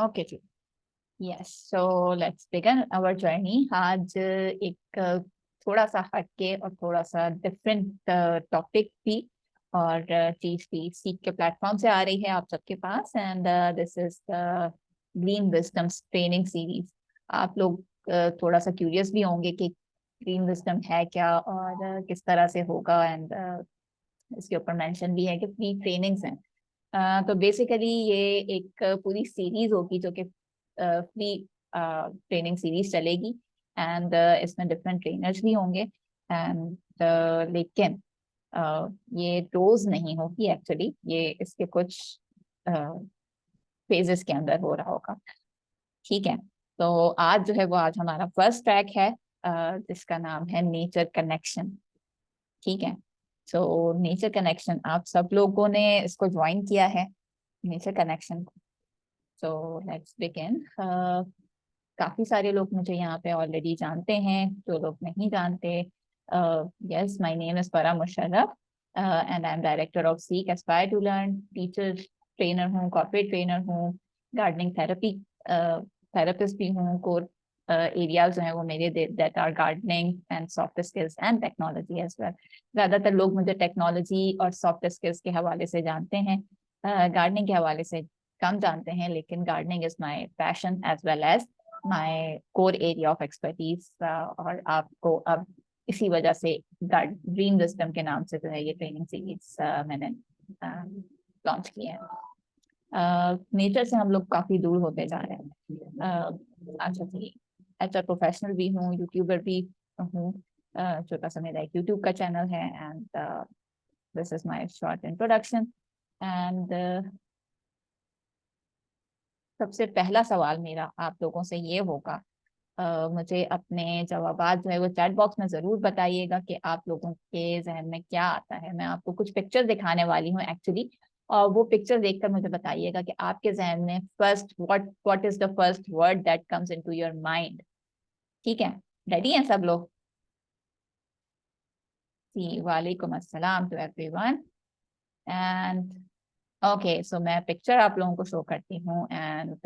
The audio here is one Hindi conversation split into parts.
ओके जी, yes, so let's begin our journey. आज एक थोड़ा सा हटके और थोड़ा सा डिफरेंट टॉपिक भी और चीज भी सीख के प्लेटफॉर्म से आ रही है आप सबके पास, and this is the green wisdoms training series. आप लोग थोड़ा सा क्यूरियस भी होंगे कि ग्रीन विजडम है क्या और किस तरह से होगा, एंड इसके ऊपर मेंशन भी है कि फ्री ट्रेनिंग्स हैं। तो बेसिकली ये एक पूरी सीरीज होगी जो कि फ्री ट्रेनिंग सीरीज चलेगी, एंड इसमें डिफरेंट ट्रेनर्स भी होंगे, एंड लेकिन ये रोज नहीं होगी एक्चुअली, ये इसके कुछ फेजेस के अंदर हो रहा होगा। ठीक है, तो आज जो है वो आज हमारा फर्स्ट ट्रैक है जिसका नाम है नेचर कनेक्शन। ठीक है, सो नेचर कनेक्शन आप सब लोगों ने इसको ज्वाइन किया है, नेचर कनेक्शन को। सो लेट्स बिगिन। काफी सारे लोग मुझे यहाँ पे ऑलरेडी जानते हैं, जो लोग नहीं जानते, yes, my name is Farah Musharraf and I am director of seek aspire to learn, teacher trainer हूँ, कॉर्पोरेट ट्रेनर हूँ, गार्डनिंग थेरेपी थेरेपिस्ट भी हूँ। कोर एरियाज जो हैं वो मेरे that are gardening and soft skills and technology as well. ज्यादातर लोग मुझे टेक्नोलॉजी और सॉफ्ट स्किल्स के हवाले से जानते हैं, गार्डनिंग के हवाले से कम जानते हैं, लेकिन gardening is my passion as well as my core area of expertise. और आपको अब इसी वजह से ग्रीन विजडम के नाम से जो है ये ट्रेनिंग सीरीज मैंने लॉन्च की है। नेचर से हम लोग काफी दूर होते जा रहे हैं। अच्छा जी, एचआर प्रोफेशनल भी हूँ, यूट्यूबर भी हूँ, छोटा सा मेरा एक यूट्यूब का चैनल है, and this is my short introduction. And सबसे पहला सवाल मेरा आप लोगों से ये होगा, मुझे अपने जवाबात जो है वो चैट बॉक्स में जरूर बताइएगा कि आप लोगों के जहन में क्या आता है। मैं आपको कुछ पिक्चर दिखाने वाली हूँ एक्चुअली, और वो पिक्चर देखकर मुझे बताइएगा कि आपके जहन में first what is the first word that comes into your mind. ठीक है, रेडी हैं सब लोग? जी, वालेकुम अस्सलाम टू एवरीवन। एंड ओके, सो मैं पिक्चर आप लोगों को शो करती हूँ, एंड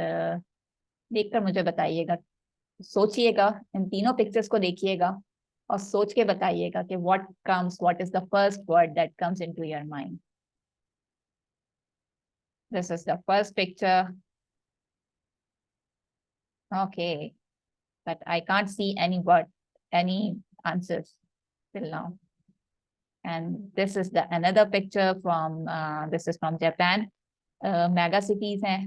देखकर मुझे बताइएगा, सोचिएगा, इन तीनों पिक्चर्स को देखिएगा और सोच के बताइएगा कि what is the first word that comes into your mind. This is the first picture, okay, but I can't see any word, any answers till now. And this is the another picture from this is from Japan. Mega cities हैं,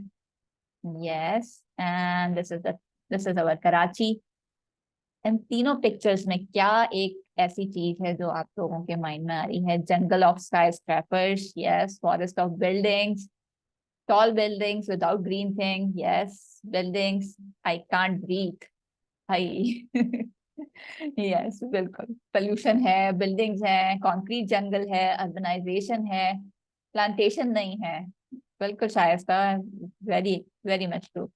yes, and this is our Karachi. इन तीनों पिक्चर्स में क्या एक ऐसी चीज है जो आप लोगों के माइंड में आ रही है? Jungle of skyscrapers, yes, forest of buildings, tall buildings without green thing, yes, buildings, I can't breathe, I yes, बिल्कुल, पोल्यूशन है, बिल्डिंग्स है, कंक्रीट जंगल है, अर्बनाइजेशन है, प्लांटेशन नहीं है। बिल्कुल Shaista, very very much true.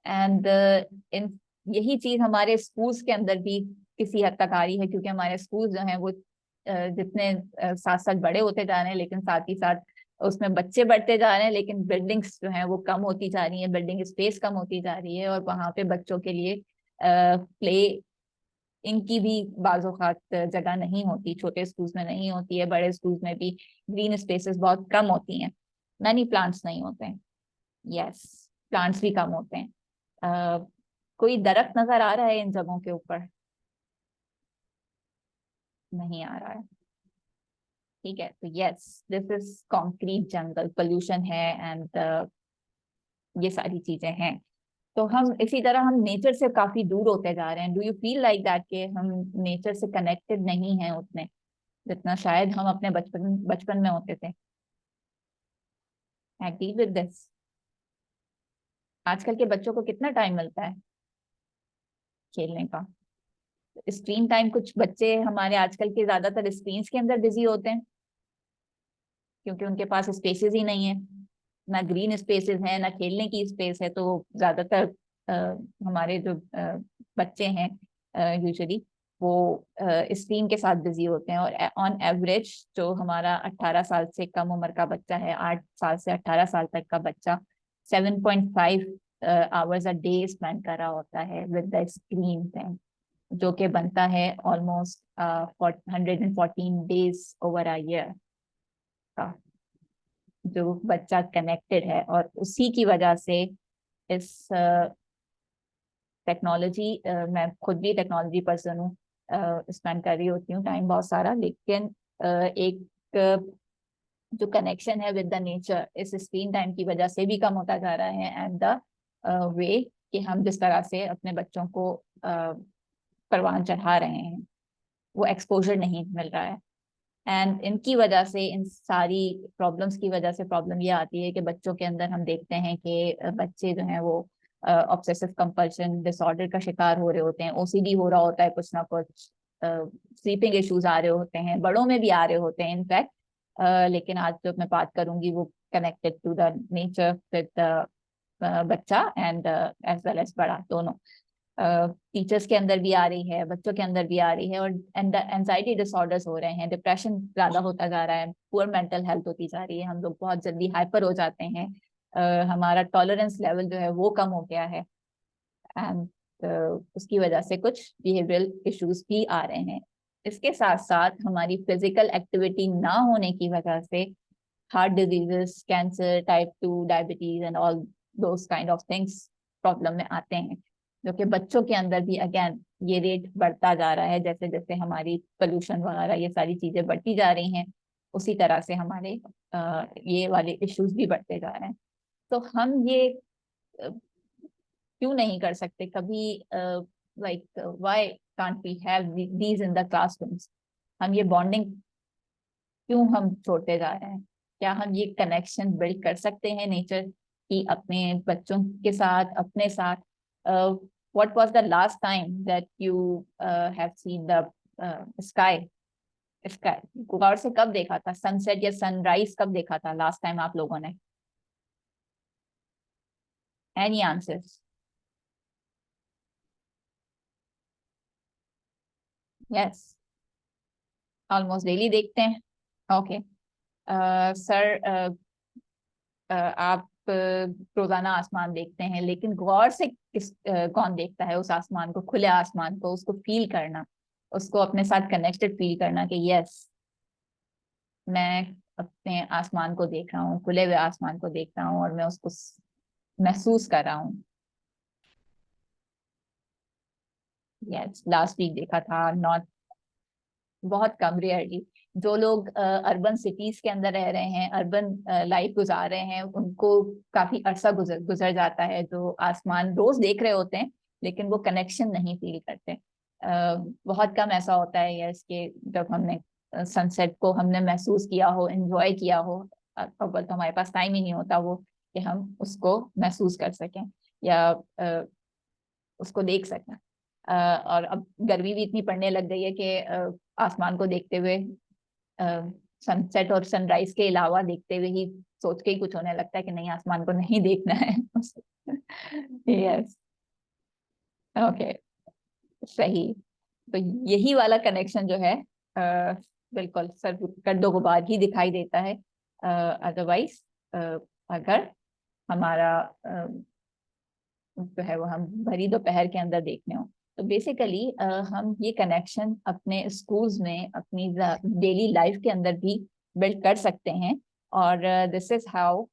And in यही चीज हमारे स्कूल्स के अंदर भी किसी हद तक आ रही है, क्योंकि हमारे स्कूल जो हैं वो जितने साथ साथ बड़े होते जा रहे हैं, लेकिन साथ ही साथ उसमें बच्चे बढ़ते जा रहे हैं, लेकिन बिल्डिंग्स जो हैं वो कम होती जा रही है, बिल्डिंग स्पेस कम होती जा रही है, और वहाँ पे बच्चों के लिए प्ले इनकी भी बाज़-औक़ात जगह नहीं होती, छोटे स्कूल्स में नहीं होती है, बड़े स्कूल्स में भी ग्रीन स्पेसेस बहुत कम होती हैं, मैनी प्लांट्स नहीं होते हैं, यस, प्लांट्स भी कम होते हैं। कोई दरख्त नजर आ रहा है इन जगहों के ऊपर? नहीं आ रहा है, ठीक है, तो yes, this is concrete jungle, pollution है, एंड ये सारी चीजें हैं। तो हम इसी तरह हम नेचर से काफी दूर होते जा रहे हैं। Do you feel like that कि हम नेचर से कनेक्टेड नहीं हैं उतने जितना शायद हम अपने बचपन बचपन में होते थे? Agree with this? आजकल के बच्चों को कितना टाइम मिलता है खेलने का? स्क्रीन टाइम, कुछ बच्चे हमारे आजकल के ज्यादातर स्क्रीन के अंदर बिजी होते हैं, क्योंकि उनके पास स्पेसेस ही नहीं है, ना ग्रीन स्पेसेस हैं, ना खेलने की स्पेस है। तो ज्यादातर अ, हमारे जो बच्चे हैं यूजुअली वो स्क्रीन के साथ बिजी होते हैं। और ऑन एवरेज जो हमारा 18 साल से कम उम्र का बच्चा है, 8 साल से 18 साल तक का बच्चा, 7.5 आवर्स अ डे स्पेंड कर रहा होता है विद द स्क्रीन टाइम, जो कि बनता है almost 114 days over a year का, जो बच्चा कनेक्टेड है। और उसी की वजह से इस टेक्नोलॉजी, मैं खुद भी टेक्नोलॉजी पर्सन हूँ, स्पेंड कर रही होती हूँ टाइम बहुत सारा, लेकिन एक जो कनेक्शन है विद द नेचर इस स्क्रीन टाइम की वजह से भी कम होता जा रहा है। एंड द वे कि हम जिस तरह से अपने बच्चों को परवान चढ़ा रहे हैं, वो एक्सपोजर नहीं मिल रहा है। एंड इनकी वजह से, इन सारी प्रॉब्लम्स की वजह से प्रॉब्लम ये आती है कि बच्चों के अंदर हम देखते हैं कि बच्चे जो हैं वो ऑब्सेसिव कंपल्शन डिसऑर्डर का शिकार हो रहे होते हैं, ओसीडी हो रहा होता है कुछ ना कुछ, स्लीपिंग इश्यूज आ रहे होते हैं, बड़ों में भी आ रहे होते हैं इनफैक्ट। लेकिन आज जो मैं बात करूंगी वो connected to the nature with बच्चा एंड एज वेल एज बड़ा दोनों। टीचर्स के अंदर भी आ रही है, बच्चों के अंदर भी आ रही है, और एंजाइटी डिसऑर्डर्स हो रहे हैं, डिप्रेशन ज्यादा होता जा रहा है, पुअर मेंटल हेल्थ होती जा रही है, हम लोग बहुत जल्दी हाइपर हो जाते हैं, हमारा टॉलरेंस लेवल जो है वो कम हो गया है। एंड उसकी वजह से कुछ बिहेवियरल इश्यूज भी आ रहे हैं। इसके साथ साथ हमारी फिजिकल एक्टिविटी ना होने की वजह से heart diseases, cancer, type 2 diabetes and all those kind of things problem में आते हैं, जो कि बच्चों के अंदर भी अगेन ये रेट बढ़ता जा रहा है। जैसे जैसे हमारी पोल्यूशन वगैरह ये सारी चीजें बढ़ती जा रही हैं, उसी तरह से हमारे ये वाले इश्यूज भी बढ़ते जा रहे हैं। तो हम ये क्यों नहीं कर सकते कभी, like why can't we have these in the classrooms? हम ये बॉन्डिंग क्यों हम छोड़ते जा रहे हैं? क्या हम ये कनेक्शन बिल्ड कर सकते हैं नेचर की अपने बच्चों के साथ, अपने साथ? What was the last time that you have seen the sky? Sky गौर से कब देखा था? सनसेट या सनराइज कब देखा था लास्ट टाइम आप लोगों ने? Any answers? Yes, almost daily देखते हैं। ओके सर, आप रोजाना आसमान देखते हैं, लेकिन गौर से कौन देखता है उस आसमान को, खुले आसमान को, उसको फील करना, उसको अपने साथ कनेक्टेड फील करना कि यस, मैं अपने आसमान को देख रहा हूँ, खुले हुए आसमान को देख रहा हूँ, और मैं उसको महसूस कर रहा हूँ। यस, लास्ट वीक देखा था। नॉट, बहुत कम, रेयरली। जो लोग अर्बन सिटीज के अंदर रह रहे हैं, अर्बन लाइफ गुजार रहे हैं, उनको काफी अरसा गुजर गुजर जाता है, जो आसमान रोज देख रहे होते हैं लेकिन वो कनेक्शन नहीं फील करते। बहुत कम ऐसा होता है यस कि जब हमने सनसेट को हमने महसूस किया हो, एंजॉय किया हो। अव्वल तो हमारे पास टाइम ही नहीं होता वो कि हम उसको महसूस कर सकें या उसको देख सकें। और अब गर्मी भी इतनी पड़ने लग गई है कि आसमान को देखते हुए, सनसेट और सनराइज के अलावा देखते हुए ही सोच के ही कुछ होने लगता है कि नहीं, आसमान को नहीं देखना है। यस, ओके, सही। तो यही वाला कनेक्शन जो है बिल्कुल सर गड्ढों गुबार ही दिखाई देता है। अदरवाइज अगर हमारा जो है वो हम भरी दोपहर के अंदर देखने हो, तो बेसिकली हम ये कनेक्शन अपने स्कूल्स में, अपनी डेली लाइफ के अंदर भी बिल्ड कर सकते हैं। और this is how,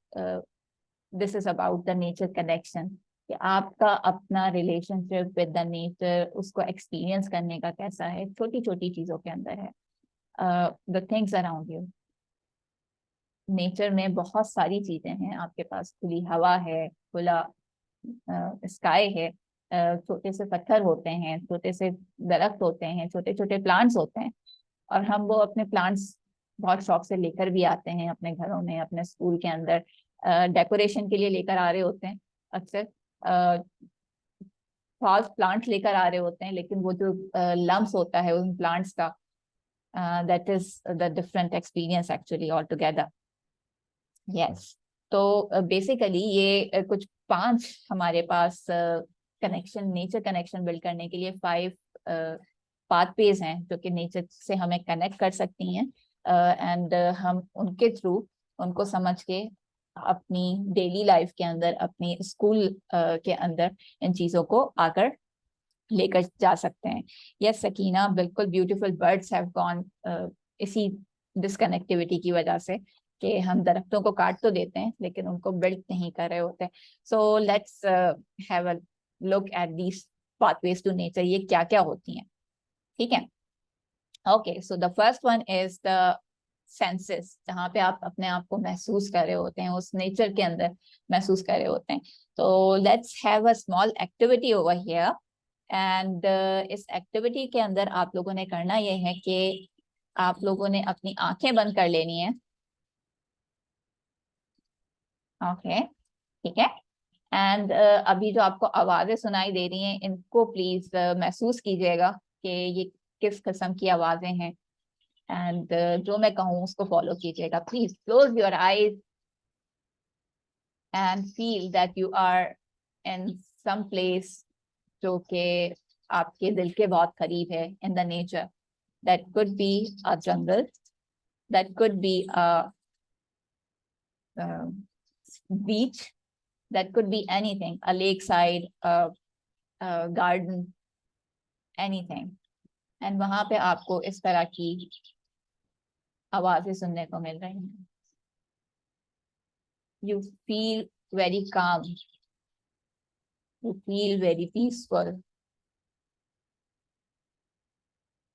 this is about the nature connection, कि आपका अपना रिलेशनशिप विद द नेचर, उसको एक्सपीरियंस करने का कैसा है, छोटी छोटी चीजों के अंदर है। The things around you, nature में बहुत सारी चीजें हैं, आपके पास खुली हवा है, खुला स्काई है, छोटे से पत्थर होते हैं, छोटे से दरख्त होते हैं, छोटे छोटे प्लांट्स होते हैं, और हम वो अपने प्लांट्स बहुत शौक से लेकर भी आते हैं अपने घरों में, अपने स्कूल के अंदर डेकोरेशन के लिए लेकर आ रहे होते हैं अक्सर। फॉल्स प्लांट्स लेकर आ रहे होते हैं, लेकिन वो जो लम्स होता है उन प्लांट्स का, that is the different experience actually all together. Yes, तो बेसिकली ये कुछ 5 हमारे पास कनेक्शन, नेचर कनेक्शन बिल्ड करने के लिए 5 पाथवेज हैं जो कि नेचर से हमें कनेक्ट कर सकती हैं। एंड हम उनके थ्रू, उनको समझ के अपनी डेली लाइफ के अंदर, अपनी स्कूल के अंदर इन चीजों को आकर लेकर जा सकते हैं। यस सकीना, बिल्कुल, ब्यूटीफुल बर्ड्स हैव गॉन, इसी डिसकनेक्टिविटी की वजह से कि हम दरख्तों को काट तो देते हैं लेकिन उनको बिल्ड नहीं कर रहे होते। So let's have a look at these pathways to nature, ये क्या क्या होती हैं, ठीक है। Okay, so the first one is the senses, जहाँ पे आप अपने आप को महसूस कर रहे होते हैं, उस नेचर के अंदर महसूस कर रहे होते हैं। तो let's have a small activity over here, and इस एक्टिविटी के अंदर आप लोगों ने करना ये है कि आप लोगों ने अपनी आंखें बंद कर लेनी है। ओके, ठीक है। एंड अभी जो आपको आवाजें सुनाई दे रही हैं, इनको प्लीज महसूस कीजिएगा कि ये किस किस्म की आवाजें हैं, एंड जो मैं कहूँ उसको फॉलो कीजिएगा। Please close your eyes and feel that you are in some place जो कि आपके दिल के बहुत करीब है, in the nature. That could be a jungle, that could be a beach, that could be anything, a lakeside, garden, anything. And वहां पे आपको इस तरह की आवाजें सुनने को मिल रही हैं। You feel very calm, you feel very peaceful.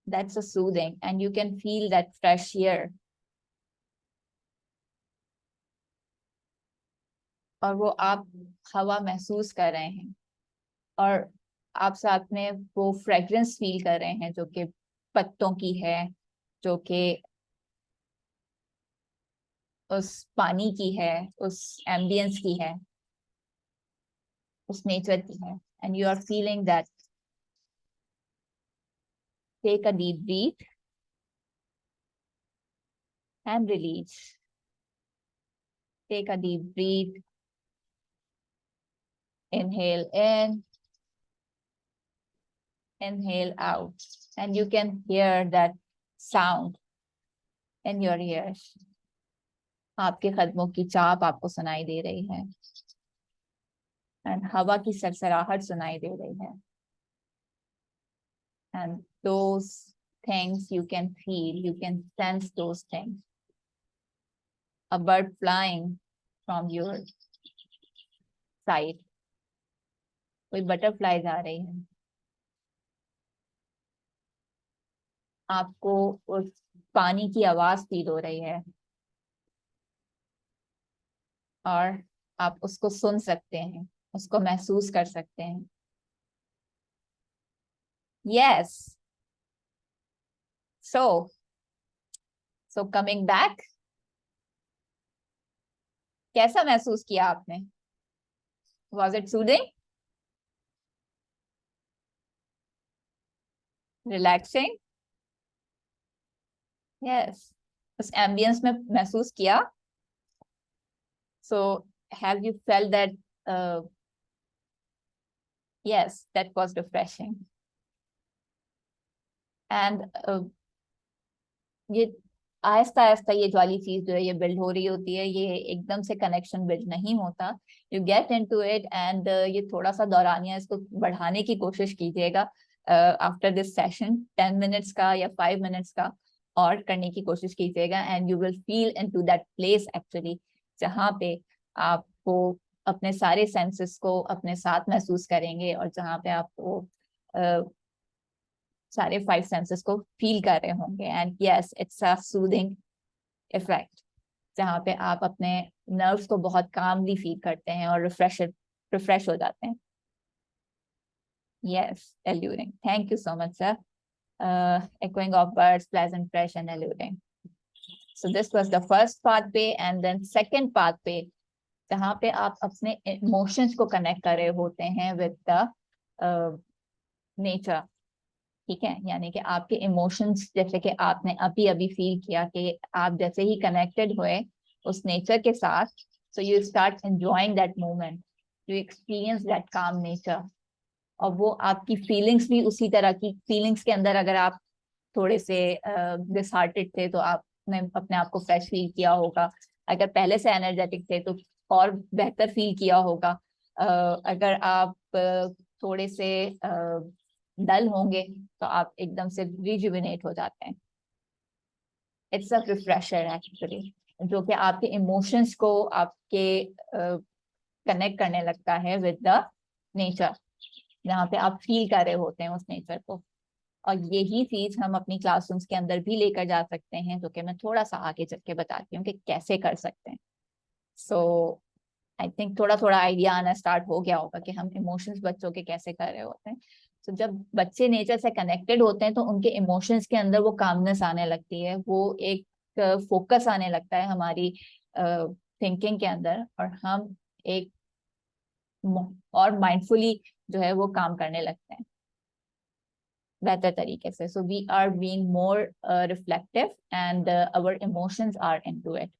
That's a soothing, and you can feel that fresh air. और वो आप हवा महसूस कर रहे हैं, और आप साथ में वो फ्रेग्रेंस फील कर रहे हैं जो कि पत्तों की है, जो कि उस पानी की है, उस एम्बियंस की है, उस नेचर की है। And you are feeling that. Take a deep breath and release. Take a deep breath. Inhale in. Inhale out. And you can hear that sound in your ears. आपके कदमों की चाप आपको सुनाई दे रही है, एंड हवा की सरसराहट सुनाई दे रही है, and those things you can feel, you can sense those things. A bird flying from your side, कोई बटरफ्लाई जा रही है, आपको उस पानी की आवाज फील हो रही है, और आप उसको सुन सकते हैं, उसको महसूस कर सकते हैं। यस, सो कमिंग बैक, कैसा महसूस किया आपने? Was it soothing, relaxing? Yes, उस एम्बियंस में महसूस किया। So have you felt that? yes, that was refreshing. And ये आहिस्ता आहिस्ता ये वाली चीज जो है ये बिल्ड हो रही होती है, ये एकदम से कनेक्शन बिल्ड नहीं होता। You get into it, and ये थोड़ा सा दौरानिया इसको बढ़ाने की कोशिश कीजिएगा। आफ्टर दिस सेशन 10 मिनट्स का या 5 मिनट्स का और करने की कोशिश कीजिएगा, and you will feel into that place actually, जहाँ पे आपको अपने सारे सेंसेस को अपने साथ महसूस करेंगे, और जहाँ पे आपको सारे 5 सेंसेस को फील कर रहे होंगे। And yes, it's a soothing effect, जहाँ पे आप अपने नर्व्स को बहुत कामली फील करते हैं और रिफ्रेश हो जाते हैं। Yes, alluring, thank you so much sir. echoing of birds, pleasant, fresh and alluring. So this was the first pathway, and then second pathway, जहाँ पे आप अपने इमोशंस को कनेक्ट कर रहे होते हैं विद द नेचर, ठीक है। यानी कि आपके इमोशंस, जैसे कि आपने अभी अभी फील किया कि आप जैसे ही कनेक्टेड हुए उस नेचर के साथ, so you start enjoying that moment, you experience that काम नेचर, और वो आपकी फीलिंग्स भी उसी तरह की फीलिंग्स के अंदर, अगर आप थोड़े से डिसहार्टेड थे तो आपने अपने आप को फ्रेश फील किया होगा। अगर पहले से एनर्जेटिक थे तो और बेहतर फील किया होगा। अगर आप थोड़े से डल होंगे तो आप एकदम से रिजुविनेट हो जाते हैं। इट्स अ रिफ्रेशर एक्चुअली, जो कि आपके इमोशंस को आपके कनेक्ट करने लगता है विद द नेचर, जहाँ पे आप फील कर रहे होते हैं उस नेचर को। और यही चीज हम अपनी क्लासरूम्स के अंदर भी लेकर जा सकते हैं, जो कि मैं थोड़ा सा आगे चल के बताती हूँ कि कैसे कर सकते हैं। सो आई थिंक थोड़ा थोड़ा आइडिया आना स्टार्ट हो गया होगा कि हम इमोशंस बच्चों के कैसे कर रहे होते हैं। तो जब बच्चे नेचर से कनेक्टेड होते हैं तो उनके इमोशंस के अंदर वो कामनेस आने लगती है, वो एक फोकस आने लगता है हमारी थिंकिंग के अंदर, और हम एक और माइंडफुली जो है वो काम करने लगते हैं बेहतर तरीके से। So we are being more reflective and our emotions are into it.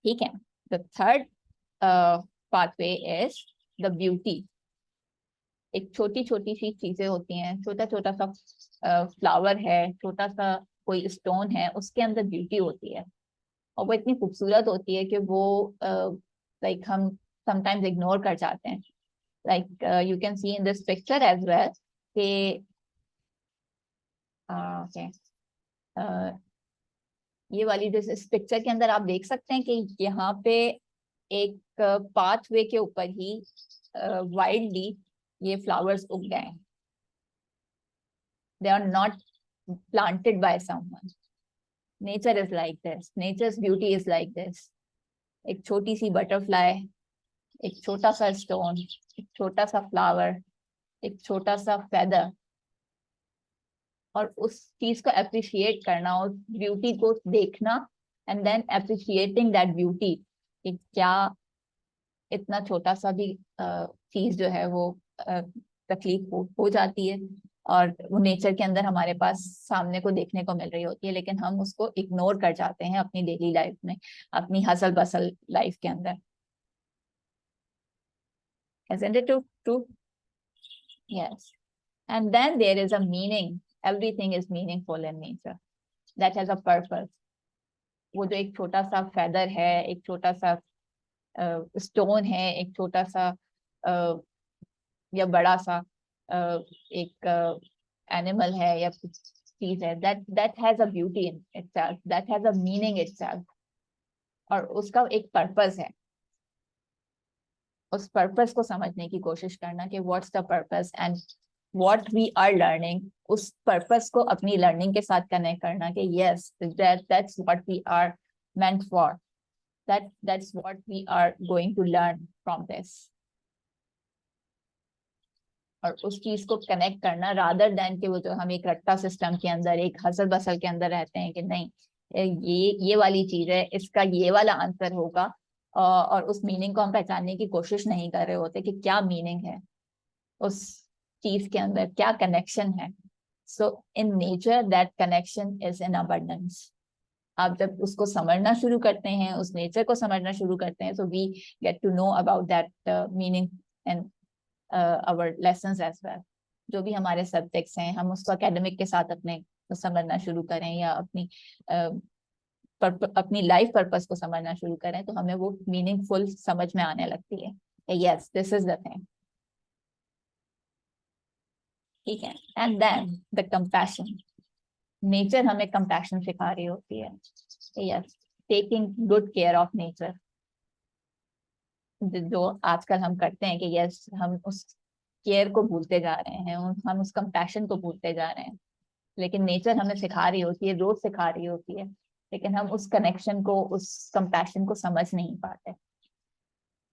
ठीक है। The third pathway is the beauty. एक छोटी छोटी सी चीजें होती हैं, छोटा छोटा सा फ्लावर है, छोटा सा कोई स्टोन है, उसके अंदर ब्यूटी होती है, और वो इतनी खूबसूरत होती है कि वो लाइक हम समटाइम्स इग्नोर कर जाते हैं। Like you can see in this picture as well कि okay, ये वाली इस पिक्चर के अंदर आप देख सकते हैं कि यहाँ पे एक पाथवे के ऊपर ही वाइल्डली ये फ्लावर्स उग गए हैं। They are not planted by someone. Nature is like this, nature's beauty is like this. एक छोटी सी बटरफ्लाई, एक छोटा सा स्टोन, एक छोटा सा फ्लावर, एक छोटा सा फेदर, और उस चीज को अप्रिशिएट करना, उस ब्यूटी को देखना, and then appreciating that beauty कि क्या इतना छोटा सा भी चीज जो है वो तकलीफ हो जाती है, और वो नेचर के अंदर हमारे पास सामने को देखने को मिल रही होती है, लेकिन हम उसको इग्नोर कर जाते हैं अपनी डेली लाइफ में, अपनी हसल बसल लाइफ के अंदर। Isn't it true? Yes. And then there is a meaning. Everything is meaningful in nature. That has a purpose. वो जो एक छोटा सा फेदर है, एक छोटा सा स्टोन है, एक छोटा सा या बड़ा सा एक एनिमल है या कुछ चीज है, that has a beauty in itself, that has a meaning itself, और उसका एक पर्पस है। उस पर्पस को समझने की कोशिश करना कि what's the purpose and what we are learning, उस पर्पस को अपनी लर्निंग के साथ कनेक्ट करना कि yes that's what we are meant for, that's what we are going to learn from this, और उस चीज को कनेक्ट करना रादर देन कि वो जो हम एक रट्टा सिस्टम के अंदर, एक हसल बसल के अंदर रहते हैं कि नहीं ये वाली चीज है, इसका ये वाला आंसर होगा, और उस मीनिंग को हम पहचानने की कोशिश नहीं कर रहे होते कि क्या मीनिंग है उस चीज के अंदर, क्या कनेक्शन है। So in nature that connection is in abundance. आप जब उसको समझना शुरू करते हैं, उस नेचर को समझना शुरू करते हैं, so we get to know about that meaning and our lessons as well. जो भी हमारे सब्जेक्ट्स हैं, हम उसको एकेडमिक के साथ अपने समझना शुरू करें, या अपनी लाइफ पर्पस को समझना शुरू करें, तो हमें वो मीनिंगफुल समझ में आने लगती है। Yes, this is the thing. ठीक है। And then the compassion. Nature हमें कंपैशन सिखा रही होती है। Yes, taking good care of nature, जो आजकल हम करते हैं कि यस हम उस केयर को भूलते जा रहे हैं, हम उस कंपैशन को भूलते जा रहे हैं। लेकिन नेचर हमें सिखा रही होती है, रोज सिखा रही होती है, लेकिन हम उस कनेक्शन को, उस कंपैशन को समझ नहीं पाते।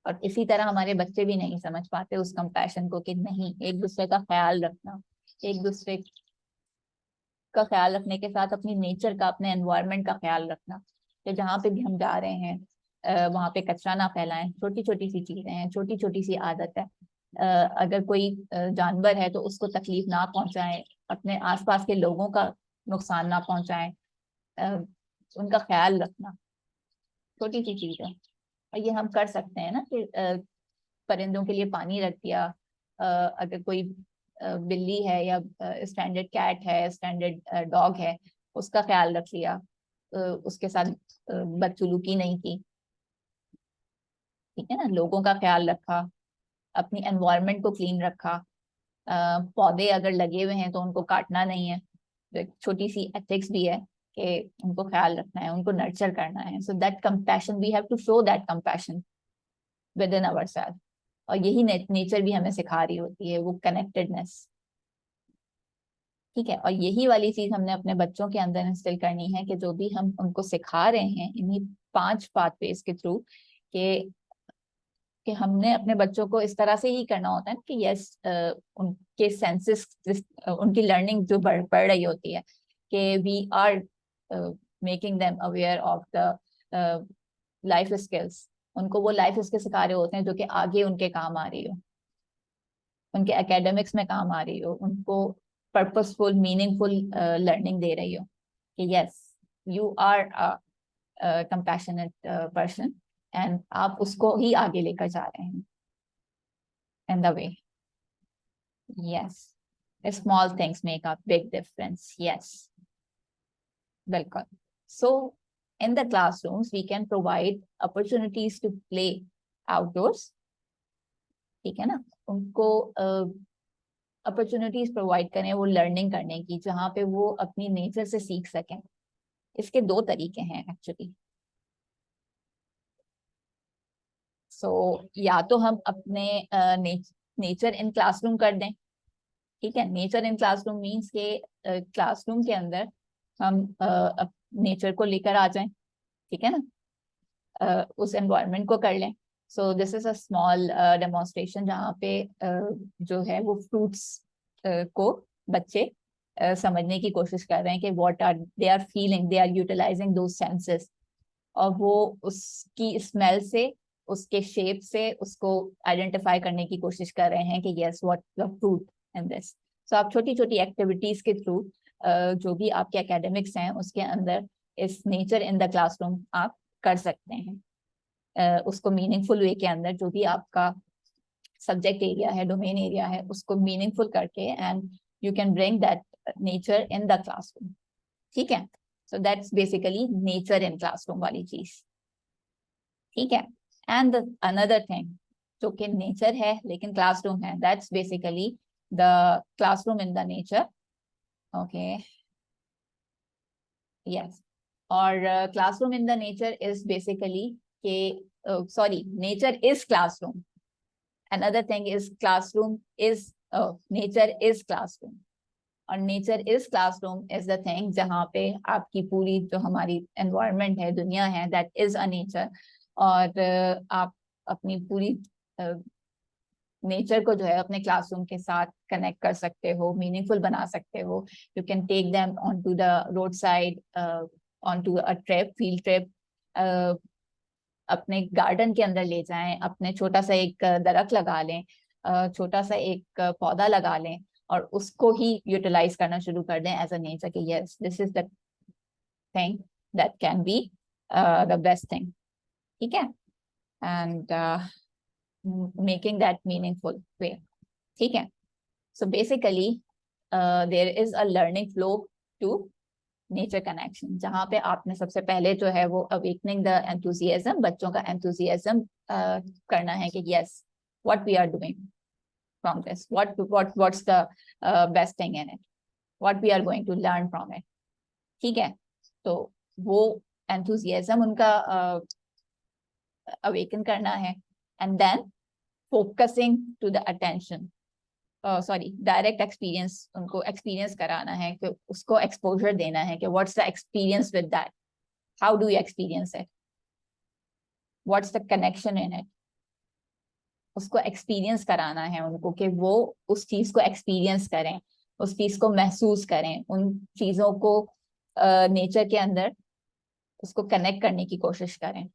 और इसी तरह हमारे बच्चे भी नहीं समझ पाते उस कंपैशन को कि नहीं, एक दूसरे का ख्याल रखना, एक दूसरे का ख्याल रखने के साथ अपनी नेचर का, अपने एनवायरनमेंट का ख्याल रखना, कि जहाँ पे भी हम जा रहे हैं वहां पे कचरा ना फैलाएं। छोटी छोटी सी चीजें हैं, छोटी छोटी सी आदत है। अगर कोई जानवर है तो उसको तकलीफ ना पहुंचाएं, अपने आसपास के लोगों का नुकसान ना पहुंचाएं, उनका ख्याल रखना, छोटी सी चीज है। और ये हम कर सकते हैं ना कि परिंदों के लिए पानी रख दिया, अगर कोई बिल्ली है या स्टैंडर्ड कैट है, स्टैंडर्ड डॉग है, उसका ख्याल रख लिया। उसके साथ बदसलूकी नहीं की, ठीक है ना, लोगों का ख्याल रखा, अपनी एनवायरनमेंट को क्लीन रखा, पौधे अगर लगे हुए हैं तो उनको काटना नहीं है, तो एक छोटी सी एथिक्स भी है कि उनको ख्याल रखना है, उनको नर्चर करना है। So that compassion, we have to show that compassion within our self. और यही नेचर भी हमें सिखा रही होती है, वो कनेक्टेडनेस, ठीक है। और यही वाली चीज हमने अपने बच्चों के अंदर इंस्टिल करनी है कि जो भी हम उनको सिखा रहे हैं इन्हीं 5 पाथवेज के थ्रू, कि हमने अपने बच्चों को इस तरह से ही करना होता है कि यस, उनके सेंसेस, उनकी लर्निंग जो बढ़ रही होती है, कि we are making them aware of the life skills. उनको वो लाइफ स्किल्स सिखा रहे होते हैं जो कि आगे उनके काम आ रही हो, उनके एकेडमिक्स में काम आ रही हो, उनको पर्पसफुल मीनिंगफुल लर्निंग दे रही हो कि yes, you are compassionate person, and आप उसको ही आगे लेकर जा रहे हैं in the way. Yes, small things make a big difference. Yes, बिल्कुल। So in the classrooms we can provide opportunities to play outdoors, ठीक है ना, उनको अपॉर्चुनिटीज प्रोवाइड करें वो लर्निंग करने की, जहाँ पे वो अपनी नेचर से सीख सकें। इसके 2 तरीके हैं एक्चुअली। सो या तो हम अपने नेचर इन क्लासरूम कर दें, ठीक है। नेचर इन क्लासरूम मीन्स के क्लासरूम के अंदर हम नेचर को लेकर आ जाएं, ठीक है ना, उस एनवायरनमेंट को कर लें। So this is a small demonstration जहाँ पे जो है वो फ्रूट्स को बच्चे समझने की कोशिश कर रहे हैं कि what are they are feeling, they are utilising those senses, और वो उसकी स्मेल से, उसके शेप से उसको आइडेंटिफाई करने की कोशिश कर रहे हैं कि yes, what the fruit in this. So आप छोटी छोटी एक्टिविटीज के थ्रू जो भी आपके एकेडमिक्स हैं उसके अंदर इस नेचर इन द क्लासरूम आप कर सकते हैं। उसको मीनिंगफुल वे के अंदर, जो भी आपका सब्जेक्ट एरिया है, डोमेन एरिया है, उसको मीनिंगफुल करके, and you can bring that nature in the classroom, ठीक है। So that's basically nature in classroom वाली चीज, ठीक है। एंड अनदर थिंग जो कि नेचर है लेकिन क्लासरूम है, that's basically the classroom in the nature, okay, yes. और classroom in the nature is basically के, sorry, nature is classroom. Another thing is classroom is nature is classroom. और nature is classroom is the thing जहाँ पे आपकी पूरी जो हमारी environment है, दुनिया है, that is a nature. और आप अपनी पूरी नेचर को जो है अपने क्लासरूम के साथ कनेक्ट कर सकते हो, मीनिंगफुल बना सकते हो। You can take them on to the road side, on to a trip, field trip, अपने गार्डन के अंदर ले जाएं, अपने छोटा सा एक दरख्त लगा लें, छोटा सा एक पौधा लगा लें, और उसको ही यूटिलाइज करना शुरू कर दें एज अ नेचर कि yes, this is the thing that can be the best thing, ठीक है। And making that meaningful way, ठीक है। So basically there is a learning flow to nature connection, जहाँ पे आपने सबसे पहले जो है वो अवेकनिंग द एंथुसियाज्म, बच्चों का एंथुसियाज्म करना है कि yes, what we are doing from this, what's the best thing in it, what we are going to learn from it, ठीक है। तो वो एंथुसियाज्म उनका अवेकन करना है, and then focusing to the attention, sorry, direct experience, उनको एक्सपीरियंस कराना है, कि उसको एक्सपोजर देना है कि what's the experience with that, how do you experience it, what's the connection in it, उसको एक्सपीरियंस कराना है उनको, कि वो उस चीज को एक्सपीरियंस करें, उस चीज को महसूस करें, उन चीजों को नेचर के अंदर उसको कनेक्ट करने की कोशिश करें।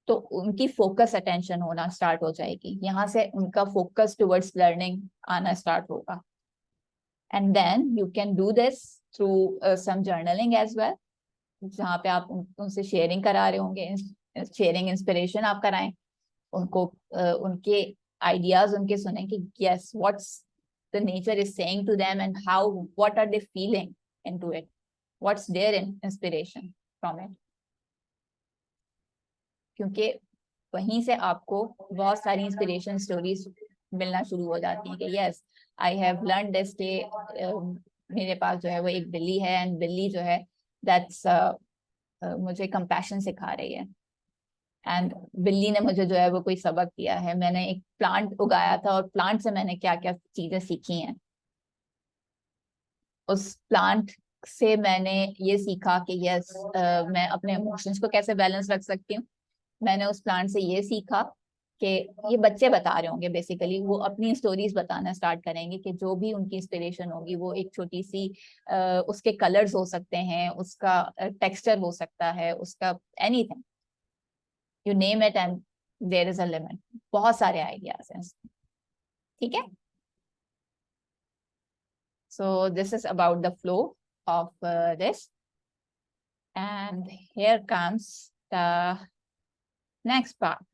तो उनकी फोकस अटेंशन होना स्टार्ट हो जाएगी, यहाँ से उनका फोकस टुवर्ड्स लर्निंग आना स्टार्ट होगा। And then you can do this through some journaling as well, जहाँ पे आप उनसे शेयरिंग करा रहे होंगे, शेयरिंग इंस्पिरेशन आप कराएं उनको, उनके आइडियाज उनके सुने कि yes, what's the nature is saying to them, and how, what are they feeling into it, what's their inspiration, from it, क्योंकि वहीं से आपको बहुत सारी इंस्पिरेशन स्टोरीज मिलना शुरू हो जाती हैं कि yes I have learn this के मेरे पास जो है वो एक बिल्ली है, एंड बिल्ली जो है दैट्स मुझे कंपैशन सिखा रही है, एंड बिल्ली ने मुझे जो है वो कोई सबक दिया है, मैंने एक प्लांट उगाया था और प्लांट से मैंने क्या क्या चीजें सीखी हैं, उस प्लांट से मैंने ये सीखा कि यस मैं अपने इमोशंस को कैसे बैलेंस रख सकती हूँ। मैंने उस प्लांट से ये सीखा कि ये बच्चे बता रहे होंगे, बेसिकली वो अपनी स्टोरीज बताना स्टार्ट करेंगे कि जो भी उनकी इंस्पिरेशन होगी वो एक छोटी सी उसके कलर्स हो सकते हैं, उसका टेक्सचर हो सकता है, उसका anything, you name it and there is a limit. बहुत सारे आइडियाज हैं, ठीक है। So this is about the flow of this. And here comes the next part.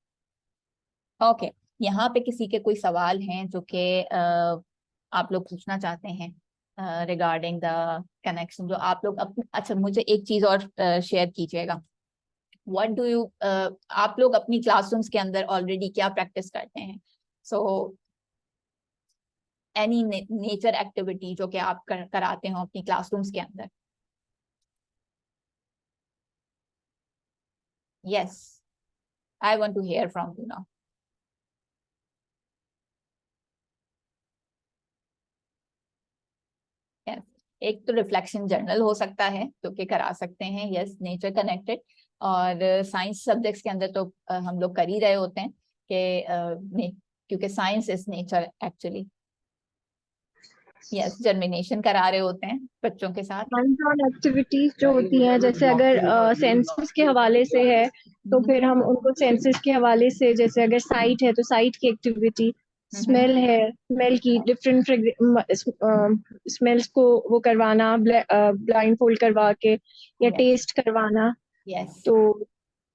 Okay, यहाँ पे किसी के कोई सवाल हैं जो कि आप लोग पूछना चाहते हैं रिगार्डिंग द कनेक्शन, जो आप लोग अच्छा मुझे एक चीज और शेयर कीजिएगा। व्हाट डू यू आप लोग अपनी क्लासरूम्स के अंदर ऑलरेडी क्या प्रैक्टिस करते हैं? सो एनी नेचर एक्टिविटी जो कि आप कराते हो अपनी क्लासरूम्स के अंदर? Yes, I want to hear from you now. Yes. एक तो रिफ्लेक्शन जर्नल हो सकता है जो कि करा सकते हैं, यस नेचर कनेक्टेड, और साइंस सब्जेक्ट्स के अंदर तो हम लोग कर ही रहे होते हैं कि क्योंकि science is nature actually. Yes, germination करा रहे होते हैं बच्चों के साथ। हैंड्स ऑन एक्टिविटीज जो होती हैं, जैसे अगर सेंसस के हवाले से है तो फिर हम उनको सेंसस के हवाले से, जैसे अगर साइट है तो साइट की एक्टिविटी, स्मेल है स्मेल की डिफरेंट स्मेल्स को वो करवाना ब्लाइंड फोल्ड करवा के या Yes. टेस्ट करवाना, Yes. तो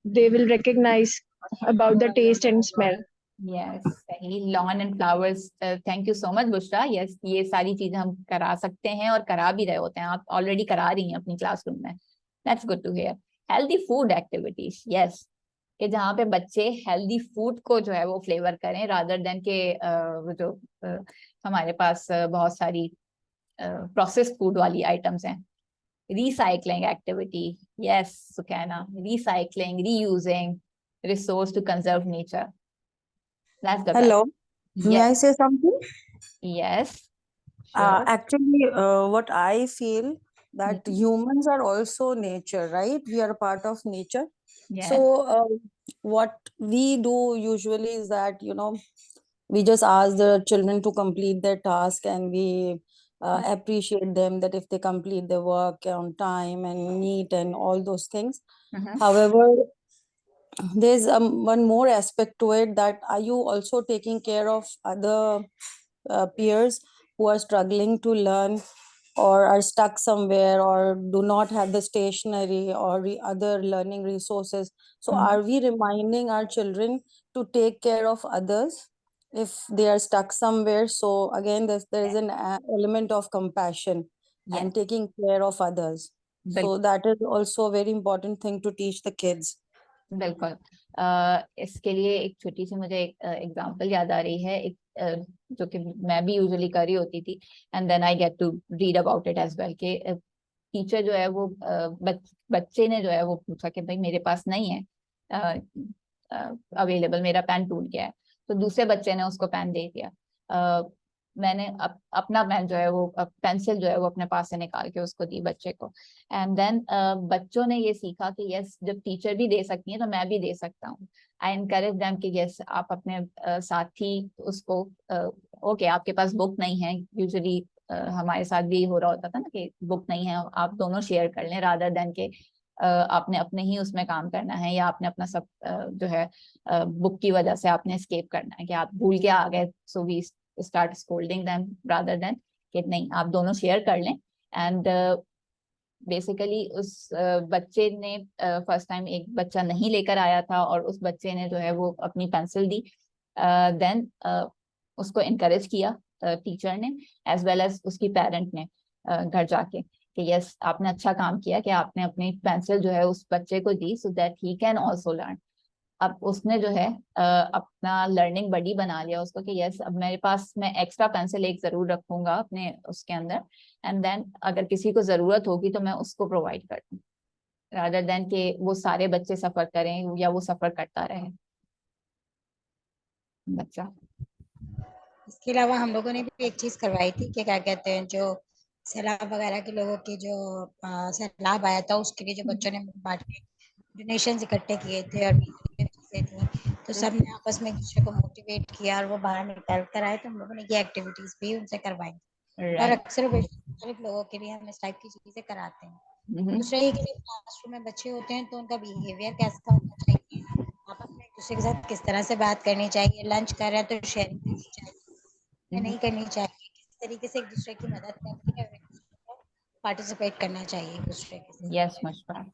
they will recognize about the test and smell. Yes, सही। Lawn and flowers, thank you so much Bushra. Yes, ये सारी चीजें हम करा सकते हैं और करा भी रहे होते हैं, आप ऑलरेडी करा रही हैं अपनी क्लासरूम में। That's good to hear. Healthy food activities, yes, कि जहाँ पे बच्चे हेल्दी फूड को जो है वो फ्लेवर करें, रादर देन के वो जो हमारे पास बहुत सारी प्रोसेस्ड फूड वाली आइटम्स हैं। Recycling activity, yes Sakina, recycling, reusing resource to conserve nature, that's the Hello, best. may I yes, say something? yes, sure, Actually, what I feel that Mhm. humans are also nature, right? We are a part of nature. Yes, So, what we do usually is that, we just ask the children to complete their task and we appreciate them that if they complete their work on time and neat and all those things. Mhm. However, there's one more aspect to it, that are you also taking care of other peers who are struggling to learn or are stuck somewhere or do not have the stationery or other learning resources? So Mhm. are we reminding our children to take care of others if they are stuck somewhere? So again, there is an element of compassion Yes, and taking care of others. बिल्कुल So that is also a very important thing to teach the kids. बिल्कुल। इसके लिए एक छोटी सी मुझे एक एग्जांपल याद आ रही है, एक जो कि मैं भी यूजुअली कर रही होती थी, and then I get to read about it as well, कि टीचर जो है वो बच्चे ने जो है वो पूछा कि भाई मेरे पास नहीं है अवेलेबल, मेरा पेन टूट गया है, तो दूसरे बच्चे ने उसको पेन दे दिया। मैंने अपना पेन जो है वो पेंसिल जो है वो अपने पास से निकाल के उसको दी बच्चे को, एंड देन बच्चों ने ये सीखा कि यस जब टीचर भी दे सकती है तो मैं भी दे सकता हूँ। आई एनकरेज देम कि यस आप अपने साथी उसको ओके आपके पास बुक नहीं है, यूजुअली हमारे साथ भी हो रहा होता था ना कि बुक नहीं है, आप दोनों शेयर कर लें, रादर देन के आपने अपने ही उसमें काम करना है या आपने अपना सब जो है बुक की वजह से आपने एस्केप करना है कि आप भूल के आ गए, so we start scolding them rather than कि नहीं आप दोनों शेयर कर लें। एंड बेसिकली उस बच्चे ने फर्स्ट टाइम एक बच्चा नहीं लेकर आया था और उस बच्चे ने जो है वो अपनी पेंसिल दी, देन उसको इनकरेज किया टीचर ने एज वेल एज उसकी पेरेंट ने घर जाके कि यस आपने अच्छा काम किया कि आपने अपनी पेंसिल जो है उस बच्चे को दी so that he can also learn. अब उसने जो है अपना लर्निंग बडी बना लिया उसको कि यस अब मेरे पास मैं एक्स्ट्रा पेंसिल एक जरूर रखूंगा अपने उसके अंदर, एंड देन अगर किसी को जरूरत होगी तो मैं उसको प्रोवाइड कर दूँ, रादर देन कि वो सारे बच्चे सफर करें या वो सफर करता रहे बच्चा। इसके अलावा हम लोगों ने भी एक चीज करवाई थी कि क्या कहते हैं, जो सैलाब वगैरह के लोगों की जो सैलाब आया था उसके लिए जो बच्चों ने बांट के डोनेशन इकट्ठे किए थे और चीजें थी, तो सब ने आपस में एक दूसरे को मोटिवेट किया और वो बाहर निकल कर आए, तो हम लोगों ने ये एक्टिविटीज भी उनसे करवाई। और राइट। अक्सर मुख्तलिफ लोगों के लिए हम इस टाइप की चीजें कराते हैं। दूसरा ये कि जब क्लासरूम में बच्चे होते हैं तो उनका बिहेवियर कैसा होना चाहिए, आपस में एक दूसरे के साथ किस तरह से बात करनी चाहिए, लंच कर रहे हैं तो शेयरिंग करनी चाहिए या नहीं करनी चाहिए, किस तरीके से एक दूसरे की मदद करके पार्टिसिपेट करना चाहिए एक दूसरे के साथ। यस मुश्फा,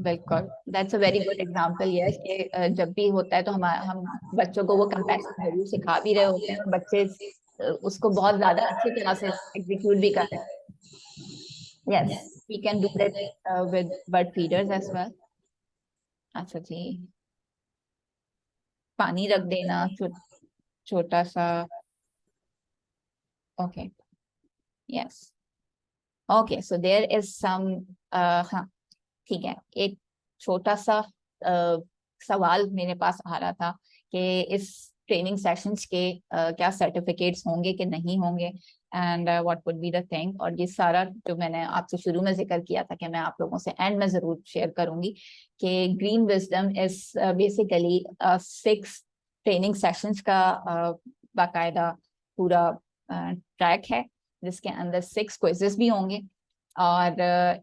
बिल्कुल that's a very good example. Yes कि जब भी होता है तो हम बच्चों को वो कंपैशन जरूर सिखा भी रहे होते हैं और बच्चे उसको बहुत ज्यादा अच्छी तरह से एग्जीक्यूट भी कर रहे हैं। Yes we can do that with bird feeders as well. अच्छा जी, पानी रख देना छोटा सा। Okay yes okay so there is some, हाँ ठीक है, एक छोटा सा सवाल मेरे पास आ रहा था कि इस ट्रेनिंग सेशंस के क्या सर्टिफिकेट्स होंगे कि नहीं होंगे, and what would be the thing. और ये सारा जो मैंने आपसे शुरू में जिक्र किया था कि मैं आप लोगों से एंड में जरूर शेयर करूंगी कि green wisdom is basically 6 training sessions का बाकायदा पूरा ट्रैक है जिसके अंदर 6 क्विजेस भी होंगे और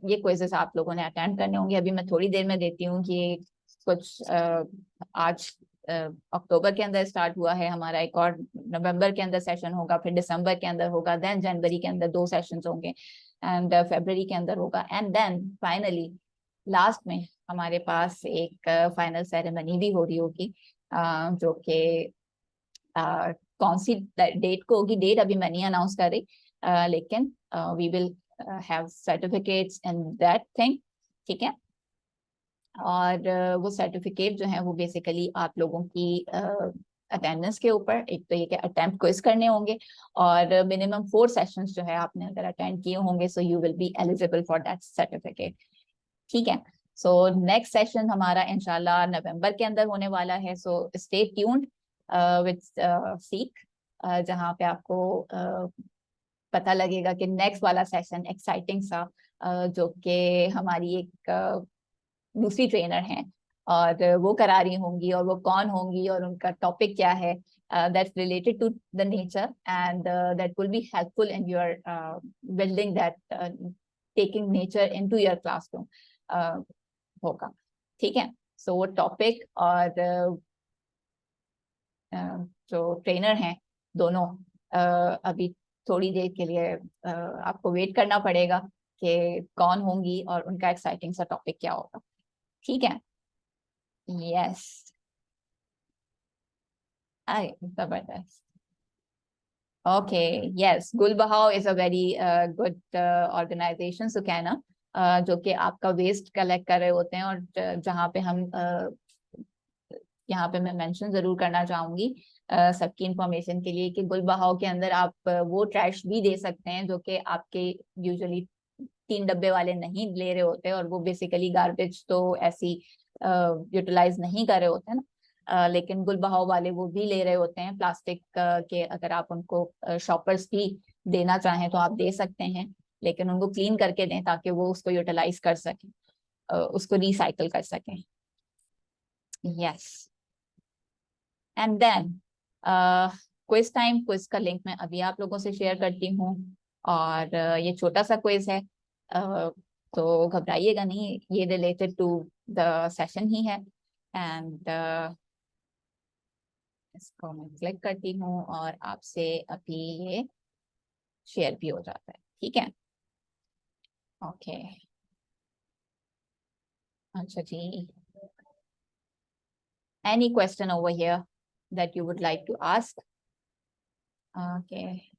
ये क्विजेस आप लोगों ने अटेंड करने होंगे। अभी मैं थोड़ी देर में देती हूँ कि कुछ आज अक्टूबर के अंदर स्टार्ट हुआ है हमारा, एक और नवंबर के अंदर सेशन होगा, फिर दिसंबर के अंदर होगा, देन जनवरी के अंदर 2 सेशंस होंगे एंड फरवरी के अंदर होगा, एंड देन फाइनली लास्ट में हमारे पास एक फाइनल सेरेमनी भी हो रही होगी जो कि कौन सी डेट को होगी, डेट अभी मैं नहीं अनाउंस कर रही, लेकिन we will have certificates and that thing, ठीक है। और वो सर्टिफिकेट जो है वो बेसिकली आप लोगों की अटेंडेंस के ऊपर, एक तो ये कि अटेम्प्ट क्विज करने होंगे और मिनिमम 4 सेशंस जो है आपने अगर अटेंड किए होंगे so you will be eligible for that certificate, ठीक है। सो नेक्स्ट सेशन हमारा इंशाल्लाह नवंबर के अंदर होने वाला है, so stay tuned with seek, जहाँ पे आपको पता लगेगा कि नेक्स्ट वाला सेशन एक्साइटिंग सा जो कि हमारी एक दूसरी ट्रेनर हैं और वो करा रही होंगी, और वो कौन होंगी और उनका टॉपिक क्या है that's related to the nature and that will be helpful in your building that taking nature into your classroom होगा, ठीक है। सो वो टॉपिक और जो ट्रेनर हैं दोनों अभी थोड़ी देर के लिए आपको वेट करना पड़ेगा कि कौन होंगी और उनका एक्साइटिंग सा टॉपिक क्या होगा, ठीक है। यस अरे जबरदस्त। ओके यस, गुलबहाव is a very good organization Sukaina, जो कि आपका वेस्ट कलेक्ट कर रहे होते हैं, और जहाँ पे हम यहाँ पे मैं मेंशन जरूर करना चाहूंगी सबकी इंफॉर्मेशन के लिए कि गुलबहाव के अंदर आप वो ट्रैश भी दे सकते हैं जो कि आपके यूजुअली 3 डब्बे वाले नहीं ले रहे होते, और वो बेसिकली गार्बेज तो ऐसी यूटिलाइज नहीं कर रहे होते हैं ना, लेकिन गुलबहाव वाले वो भी ले रहे होते हैं प्लास्टिक के। अगर आप उनको शॉपर्स भी देना चाहें तो आप दे सकते हैं, लेकिन उनको क्लीन करके दें ताकि वो उसको यूटिलाइज कर सकें, उसको रिसाइकल कर सकें। Yes and then quiz time, quiz का लिंक मैं अभी आप लोगों से शेयर करती हूँ, और ये छोटा सा क्विज है तो घबराइएगा नहीं, ये रिलेटेड टू द सेशन ही है, एंड इसको मैं क्लिक करती हूँ और आपसे अभी ये शेयर भी हो जाता है, ठीक है। ओके अच्छा जी, any question over here that you would like to ask? Okay.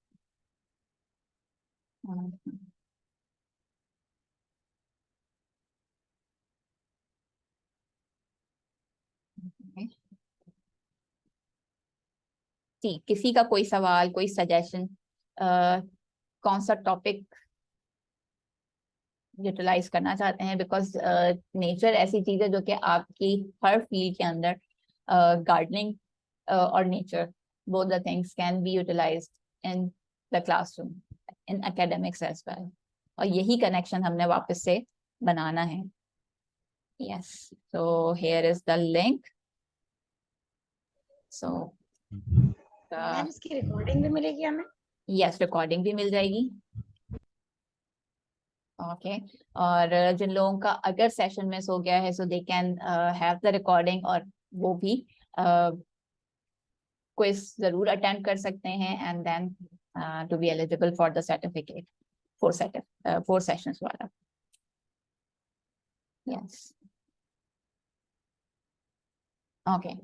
जी, किसी का कोई सवाल, कोई सजेशन, कौन सा टॉपिक यूटिलाइज करना चाहते हैं? बिकॉज नेचर ऐसी चीज है जो कि आपकी हर फील्ड के अंदर, गार्डनिंग और nature, both the things can be utilized in the classroom, in academics as well. और यही कनेक्शन हमने वापस से बनाना है. Yes, so here is the link. So ma'am इसकी रिकॉर्डिंग भी मिलेगी हमें? yes, रिकॉर्डिंग भी मिल जाएगी. ओके और जिन लोगों का अगर सेशन मिस हो गया है, so they can have the recording, और वो भी क्विज जरूर अटेंड कर सकते हैं, and then to be eligible for the certificate, 4 sessions वाला. Yes, okay.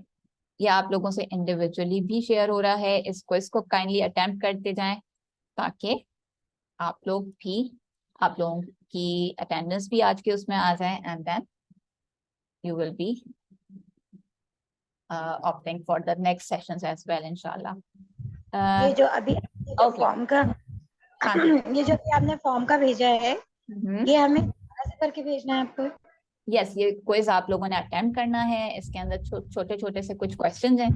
ये आप लोगों से इंडिविजुअली भी शेयर हो रहा है. इस क्विज को काइंडली अटेम्प्ट करते जाएं ताकि आप लोगों की अटेंडेंस भी आज के उसमें आ जाए, and then you will be opting for the next sessions as well, inshallah. ये जो अभी okay. फॉर्म का हाँ. ये जो अभी आपने फॉर्म का भेजा है, ये हमें कैसे करके भेजना है आपको? यस, ये क्विज आप लोगों ने अटेम्प्ट करना है. इसके अंदर छोटे छोटे से कुछ क्वेश्चंस हैं,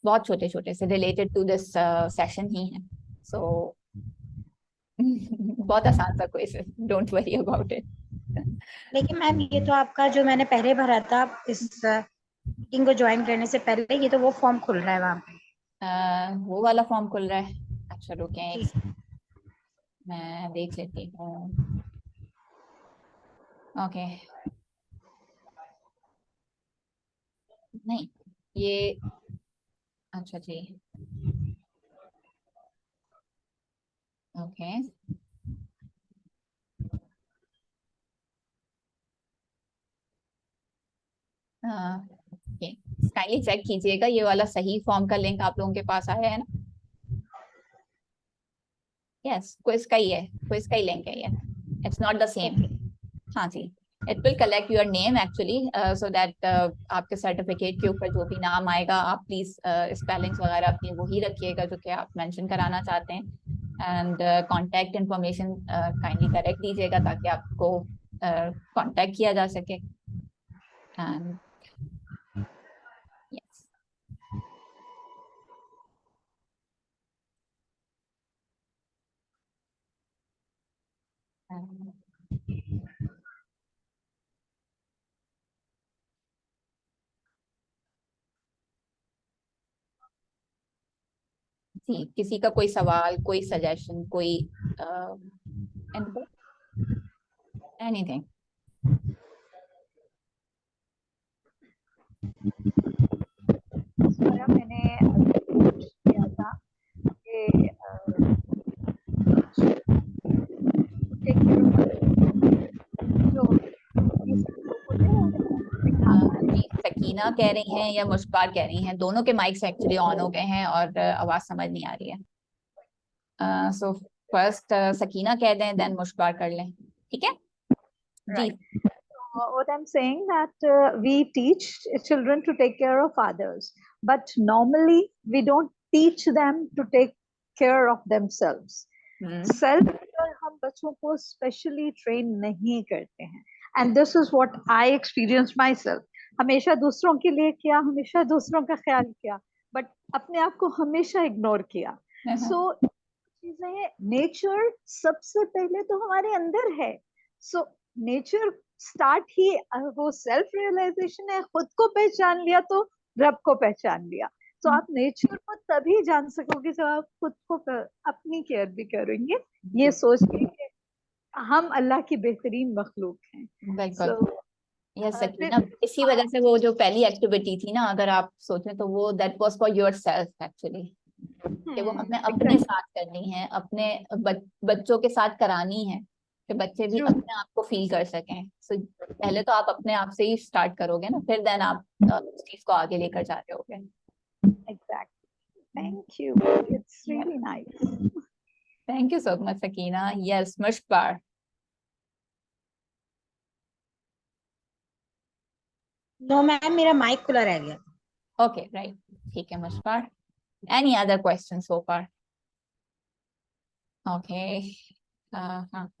बहुत छोटे छोटे से, रिलेटेड टू दिस सेशन ही है. सो बहुत आसान सा क्विज है, डोंट वरी अबाउट इट. लेकिन मैम ये तो आपका जो मैंने पहले भरा था इस मीटिंग को ज्वाइन करने से पहले, ये तो वो फॉर्म खुल रहा है वहाँ पे. वो वाला फॉर्म खुल रहा है? अच्छा रुकें, मैं देख लेती हूँ. ओके, नहीं ये, अच्छा जी, ओके. काइंडली चेक कीजिएगा ये वाला सही फॉर्म का लिंक आप लोगों के पास आया है ना? यस, क्विज का ही है, क्विज का ही लिंक है ये. It's not the same. हाँ जी, it will collect your name actually, so that आपके सर्टिफिकेट के ऊपर जो भी नाम आएगा, आप प्लीज स्पेलिंग्स वगैरह अपनी वही रखिएगा जो कि आप मेंशन कराना चाहते हैं, and contact information kindly correct दीजिएगा ताकि आपको कॉन्टैक्ट किया जा सके. एंड यस, जी, किसी का कोई सवाल, कोई सजेशन, कोई इनपुट, एनीथिंग? मैंने किया था कि जी, सकीना कह रही हैं या मुस्कान कह रही हैं, दोनों के माइक्स एक्चुअली ऑन हो गए हैं और आवाज समझ नहीं आ रही है. सो फर्स्ट सकीना कह दें, देन मुस्कान कर लें, ठीक है जी. What I'm saying that we teach children to take care of others, but normally we don't teach them to take care of themselves. Self care हम बच्चों को specially train नहीं करते हैं, and this is what I experienced myself. हमेशा दूसरों के लिए किया, हमेशा दूसरों का ख्याल किया, but अपने आप को हमेशा ignore किया. So चीजें, नेचर सबसे पहले तो हमारे अंदर है. So नेचर स्टार्ट ही वो सेल्फ रियलाइजेशन है. खुद को पहचान लिया तो रब को पहचान लिया. तो आप नेचर को तभी जान सकोगे जब आप खुद को अपनी केयर भी करेंगे, ये सोच के कि हम अल्लाह की बेहतरीन मखलूक हैं. बिल्कुल. यस सकीना, इसी वजह से वो जो पहली एक्टिविटी थी ना, अगर आप सोचें तो वो that was for yourself actually, कि वो हमें अपने साथ करनी है, अपने बच्चों के साथ करानी है, कि बच्चे भी अपने आप को फील कर सकें. सो पहले तो आप अपने आप से ही स्टार्ट करोगे ना, फिर देन आप उस चीज को आगे लेकर जा रहे होगे. Exactly. Thank you. It's really nice. Thank you so much, Sakina. Yes, Mushbar. No ma'am, मेरा माइक खुला रह गया। ओके राइट, ठीक है Mushfar. Any other question so far? Okay, हाँ,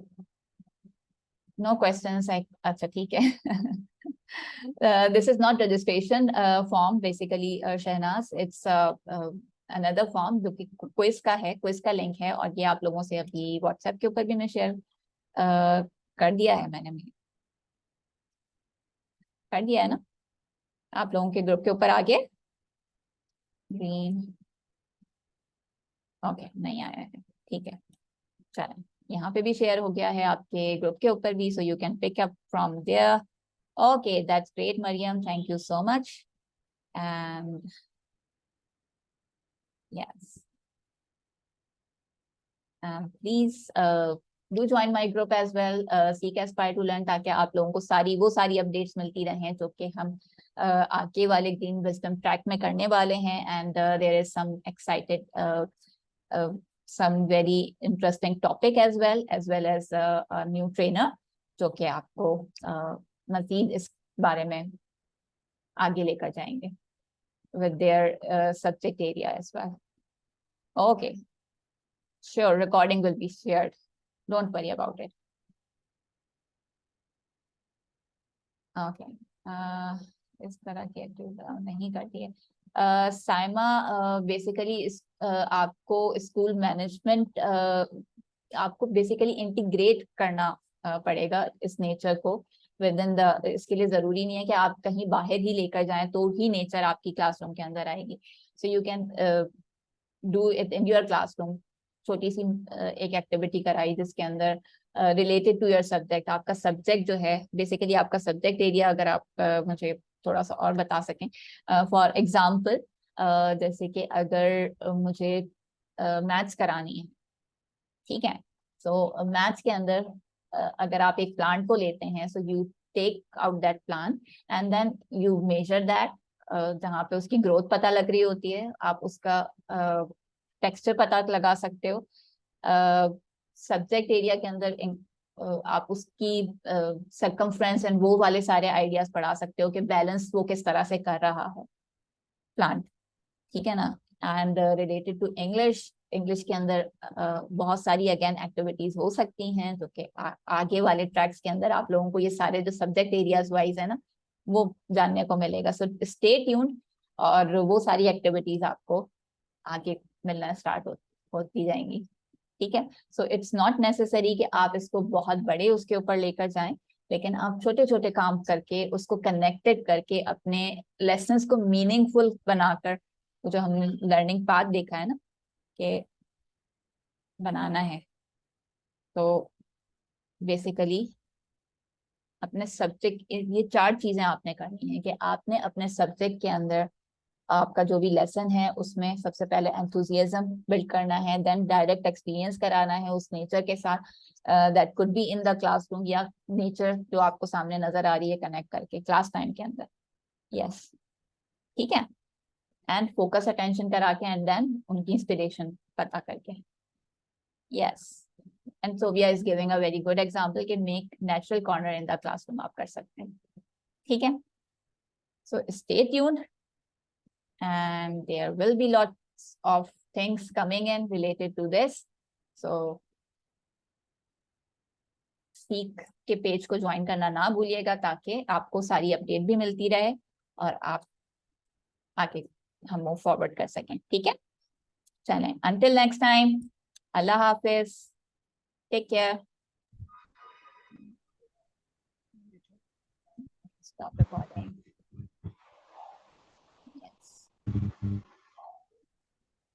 नो क्वेश्चंस। अच्छा ठीक है। This is not registration form basically Shahnaz, it's another form जो कि क्विज का है, क्विज का लिंक है, और ये आप लोगों से अभी व्हाट्सएप के ऊपर भी मैं शेयर कर दिया है, मैंने कर दिया है ना आप लोगों के ग्रुप के ऊपर आगे। ग्रीन, ओके नहीं आया है, ठीक है चलें, यहाँ पे भी शेयर हो गया है आपके ग्रुप के ऊपर भी, so you can pick up from there. Okay that's great Mariam, thank you so much. And yes, please do join my group as well, seek aspire to learn, ताकि आप लोगों को सारी अपडेट्स मिलती रहें जो कि हम आगे वाले ग्रीन विजडम ट्रैक में करने वाले हैं। And there is some excited some very interesting topic as well as a new trainer जो कि आपको मजीद इस बारे में आगे लेकर जाएंगे with their subject area as well. Okay, sure, recording will be shared, don't worry about it. Okay, इस तरह के नहीं करती है साइमा। बेसिकली आपको स्कूल मैनेजमेंट आपको बेसिकली इंटीग्रेट करना पड़ेगा इस नेचर को विद इन द, इसके लिए जरूरी नहीं है कि आप कहीं बाहर ही लेकर जाएं तो ही नेचर आपकी क्लासरूम के अंदर आएगी। सो you can do it in your classroom. छोटी सी एक एक्टिविटी कराई जिसके अंदर रिलेटेड टू योर सब्जेक्ट, आपका सब्जेक्ट जो है बेसिकली आपका सब्जेक्ट एरिया, अगर आप मुझे थोड़ा सा और बता सकें। फॉर एग्जाम्पल जैसे कि अगर मुझे मैथ्स करानी है, ठीक है, सो मैथ्स के अंदर अगर आप एक प्लांट को लेते हैं, so you take out that plant and then you measure that, जहाँ पे उसकी ग्रोथ पता लग रही होती है, आप उसका टेक्सचर पता लगा सकते हो। सब्जेक्ट एरिया के अंदर आप उसकी सर्कमफ्रेंस एंड वो वाले सारे आइडियाज पढ़ा सकते हो कि बैलेंस वो किस तरह से कर रहा है प्लांट, ठीक है ना। And related to English, English के अंदर बहुत सारी अगेन एक्टिविटीज हो सकती हैं जो कि आगे वाले ट्रैक्स के अंदर आप लोगों को ये सारे जो सब्जेक्ट एरियाज वाइज है ना वो जानने को मिलेगा। सो स्टे ट्यून्ड, और वो सारी एक्टिविटीज आपको आगे मिलना स्टार्ट होती जाएंगी, ठीक है। सो इट्स नॉट नेसेसरी कि आप इसको बहुत बड़े उसके ऊपर लेकर जाएं, लेकिन आप छोटे छोटे काम करके उसको कनेक्टेड करके अपने लेसन्स को मीनिंगफुल बनाकर, जो हमने लर्निंग पाथ देखा है ना कि बनाना है, तो बेसिकली अपने सब्जेक्ट, ये 4 चीजें आपने करनी है कि आपने अपने सब्जेक्ट के अंदर आपका जो भी लेसन है उसमें सबसे पहले एंथुजियाज्म बिल्ड करना है, देन डायरेक्ट एक्सपीरियंस कराना है उस नेचर के साथ, that could be in the classroom या नेचर जो आपको सामने नजर आ रही है कनेक्ट करके क्लास टाइम के अंदर। यस, ठीक है, एंड फोकस अटेंशन करा के एंड देन उनकी इंस्पिरेशन पता करके। यस, एंड सोविया is giving a very good example कि make natural corner in the classroom आप कर सकते हैं, ठीक है। So stay tuned, and there will be lots of things coming in related to this. So seek के पेज को ज्वाइन करना ना भूलिएगा ताकि आपको सारी अपडेट भी मिलती रहे और आप आगे हम मूव फॉरवर्ड कर सकें, ठीक है। चलें, until next time, अल्लाह हाफिज, टेक केयर, स्टॉप रिकॉर्डिंग।